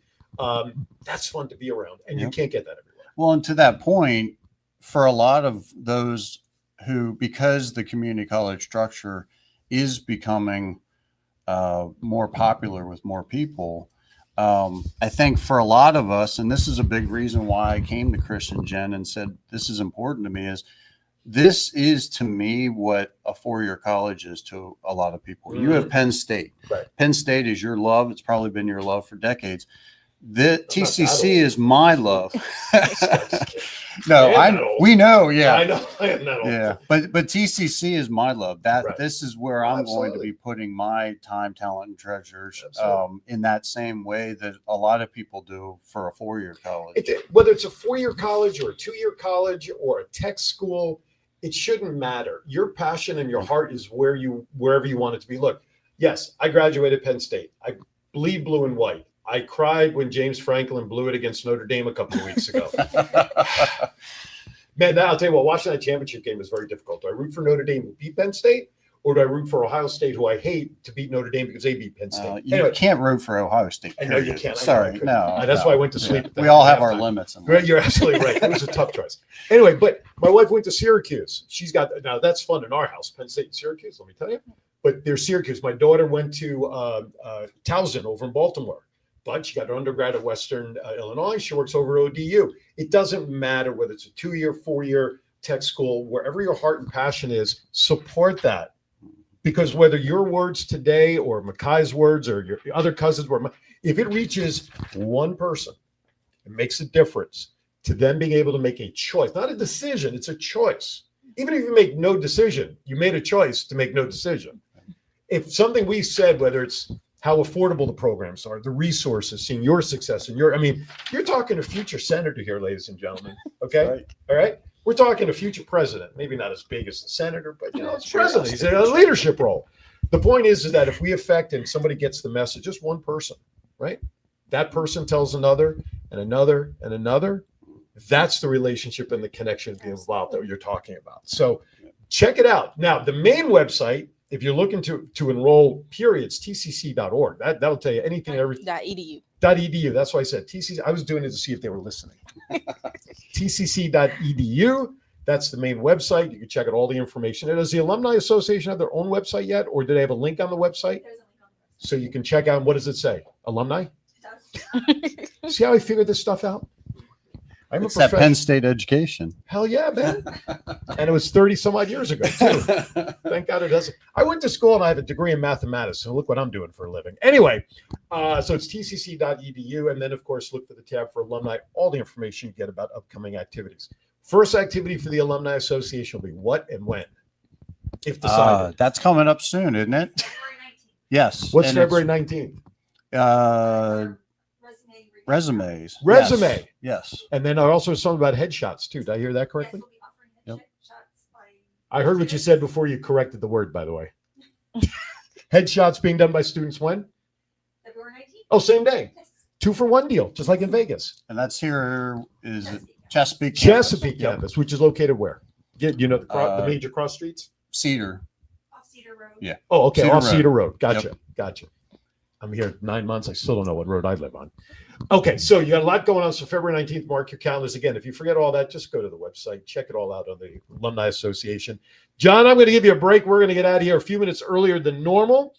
that's fun to be around, and you can't get that everywhere. Well, and to that point, for a lot of those who, because the community college structure is becoming more popular with more people, I think for a lot of us, and this is a big reason why I came to Chris and Jen and said, this is important to me, is this is to me what a four-year college is to a lot of people. You have Penn State. Right. Penn State is your love. It's probably been your love for decades. The TCC is my love. No, we know. Yeah, I know. I am not old. Yeah, but TCC is my love. This is where I'm going to be putting my time, talent, and treasures in that same way that a lot of people do for a four-year college. Whether it's a four-year college or a two-year college or a tech school, it shouldn't matter. Your passion and your heart is wherever you want it to be. Look, yes, I graduated Penn State. I bleed blue and white. I cried when James Franklin blew it against Notre Dame a couple of weeks ago. Man, I'll tell you what, watching that championship game was very difficult. Do I root for Notre Dame to beat Penn State, or do I root for Ohio State, who I hate, to beat Notre Dame because they beat Penn State? You can't root for Ohio State. I know you can't. Sorry, no. That's why I went to sleep. We all have our limits. You're absolutely right. It was a tough choice. Anyway, but my wife went to Syracuse. Now that's fun in our house, Penn State and Syracuse, let me tell you. But they're Syracuse. My daughter went to Towson over in Baltimore. But she got her undergrad at Western Illinois. She works over at ODU. It doesn't matter whether it's a 2-year, 4-year. tech school, wherever your heart and passion is, support that. Because whether your words today or Makai's words or your other cousins, if it reaches one person, it makes a difference to them being able to make a choice, not a decision, it's a choice. Even if you make no decision, you made a choice to make no decision. If something we said, whether it's how affordable the programs are, the resources, seeing your success and you're talking a future senator here, ladies and gentlemen. Okay. Right. All right. We're talking a future president, maybe not as big as the senator, but it's president. He's in a leadership role. The point is that if we affect and somebody gets the message, just one person, right? That person tells another and another and another. That's the relationship and the connection involved that you're talking about. So check it out. Now, the main website, if you're looking to enroll, it's tcc.org. That'll tell you anything and everything. .edu. .edu. That's why I said TCC. I was doing it to see if they were listening. tcc.edu. That's the main website. You can check out all the information. And does the Alumni Association have their own website yet, or do they have a link on the website? So you can check out, what does it say? Alumni? It does. See how I figured this stuff out? I'm It's that Penn State education. Hell yeah, man. And it was 30 some odd years ago, too. Thank God it doesn't. I went to school and I have a degree in mathematics. So look what I'm doing for a living. Anyway, so it's tcc.edu. And then, of course, look for the tab for alumni, all the information you get about upcoming activities. First activity for the Alumni Association will be what and when? If decided. That's coming up soon, isn't it? Yes. What's And February 19th? Resumes. Resume. Yes. And then also something about headshots, too. Did I hear that correctly? Yep. I heard what you said before you corrected the word, by the way. Headshots being done by students when? February 19th. Oh, same day. 2-for-1 deal, just like in Vegas. And that's here is Chesapeake Campus, which is located where? You know the major cross streets? Cedar. Off Cedar Road. Yeah. Oh, okay. Cedar Off Road. Cedar Road. Gotcha. Yep. Gotcha. I'm here 9 months. I still don't know what road I live on. Okay, so you got a lot going on. So February 19th, mark your calendars. Again, if you forget all that, just go to the website. Check it all out on the Alumni Association. John, I'm going to give you a break. We're going to get out of here a few minutes earlier than normal.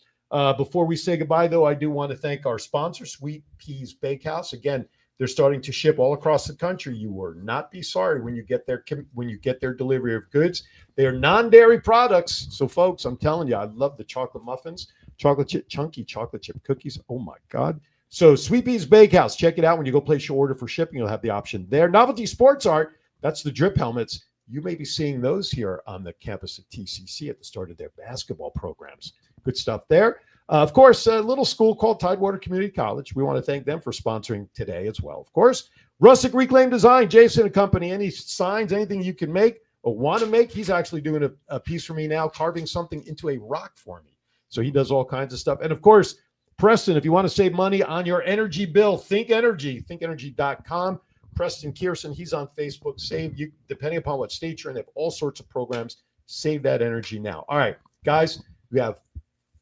Before we say goodbye, though, I do want to thank our sponsor, Sweet Peas Bakehouse. Again, they're starting to ship all across the country. You will not be sorry when you get their delivery of goods. They are non-dairy products. So, folks, I'm telling you, I love the chocolate muffins, chunky chocolate chip cookies. Oh, my God. So, Sweet Peas Bakehouse, check it out. When you go place your order for shipping, you'll have the option there. Novelty Sports Art, that's the drip helmets. You may be seeing those here on the campus of TCC at the start of their basketball programs. Good stuff there. Of course, a little school called Tidewater Community College. We want to thank them for sponsoring today as well. Of course, Rustic Reclaim Design, Jason and Company. Any signs, anything you can make or want to make, he's actually doing a piece for me now, carving something into a rock for me. So he does all kinds of stuff. And of course, Preston, if you want to save money on your energy bill, Think Energy, thinkenergy.com. Preston Kierson, he's on Facebook. Save you, depending upon what state you're in, they have all sorts of programs. Save that energy now. All right, guys, we have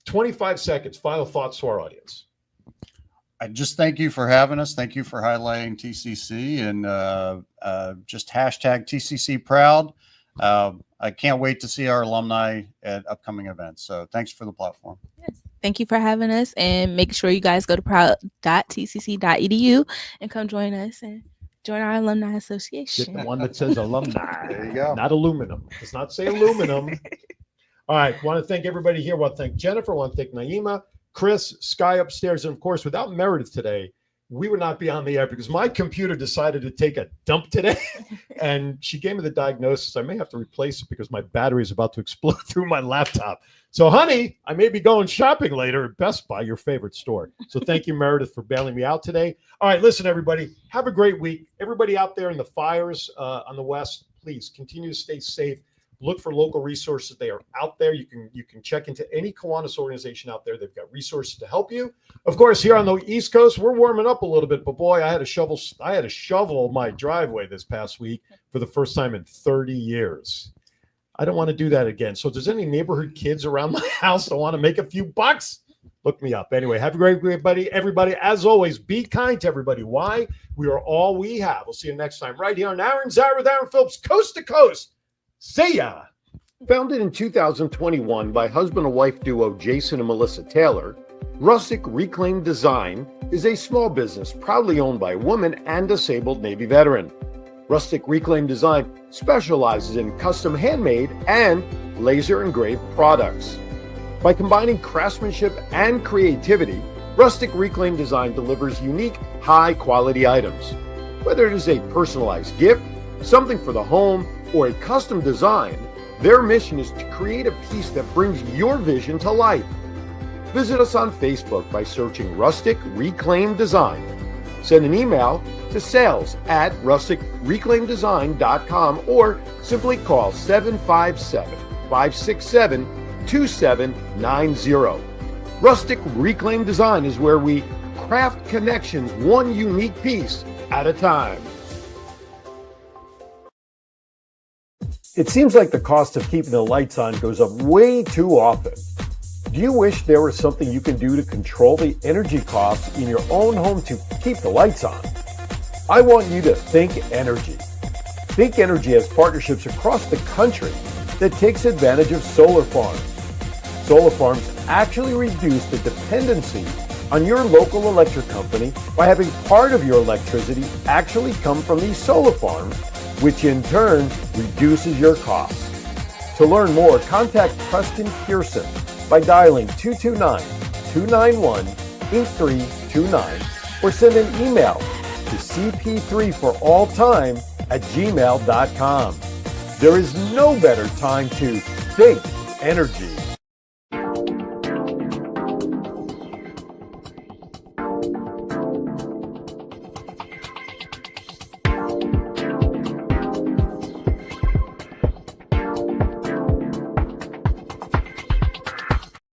25 seconds. Final thoughts to our audience. I just thank you for having us. Thank you for highlighting TCC and just hashtag TCC proud. I can't wait to see our alumni at upcoming events. So thanks for the platform. Yes. Thank you for having us, and make sure you guys go to proud.tcc.edu and come join us and join our alumni association. Get the one that says alumni. There you go. Not aluminum. It does not say aluminum. All right. Want to thank everybody here. Want to thank Jennifer. Want to thank Naima, Chris, Sky upstairs. And of course, without Meredith today, we would not be on the air because my computer decided to take a dump today. And she gave me the diagnosis. I may have to replace it because my battery is about to explode through my laptop. So, honey, I may be going shopping later at Best Buy, your favorite store. So thank you, Meredith, for bailing me out today. All right, listen, everybody, have a great week. Everybody out there in the fires on the West, please continue to stay safe. Look for local resources. They are out there. You can check into any Kiwanis organization out there. They've got resources to help you. Of course, here on the East Coast, we're warming up a little bit. But boy, I had to shovel my driveway this past week for the first time in 30 years. I don't want to do that again. So if there's any neighborhood kids around my house that want to make a few bucks, look me up. Anyway, have a great week, everybody. As always, be kind to everybody. Why? We are all we have. We'll see you next time right here on Aaron Zara with Aaron Phillips, coast to coast. See ya. Founded in 2021 by husband and wife duo Jason and Melissa Taylor, Rustic Reclaim Design is a small business proudly owned by a woman and disabled Navy veteran. Rustic Reclaim Design specializes in custom handmade and laser engraved products. By combining craftsmanship and creativity, Rustic Reclaim Design delivers unique, high-quality items. Whether it is a personalized gift, something for the home, or a custom design, their mission is to create a piece that brings your vision to life. Visit us on Facebook by searching Rustic Reclaim Design. Send an email to sales@rusticreclaimdesign.com or simply call 757-567-2790. Rustic Reclaim Design is where we craft connections one unique piece at a time. It seems like the cost of keeping the lights on goes up way too often. Do you wish there was something you can do to control the energy costs in your own home to keep the lights on? I want you to Think Energy. Think Energy has partnerships across the country that takes advantage of solar farms. Solar farms actually reduce the dependency on your local electric company by having part of your electricity actually come from these solar farms, which in turn reduces your costs. To learn more, contact Preston Pearson by dialing 229-291-8329 or send an email to cp3foralltime@gmail.com. There is no better time to think energy.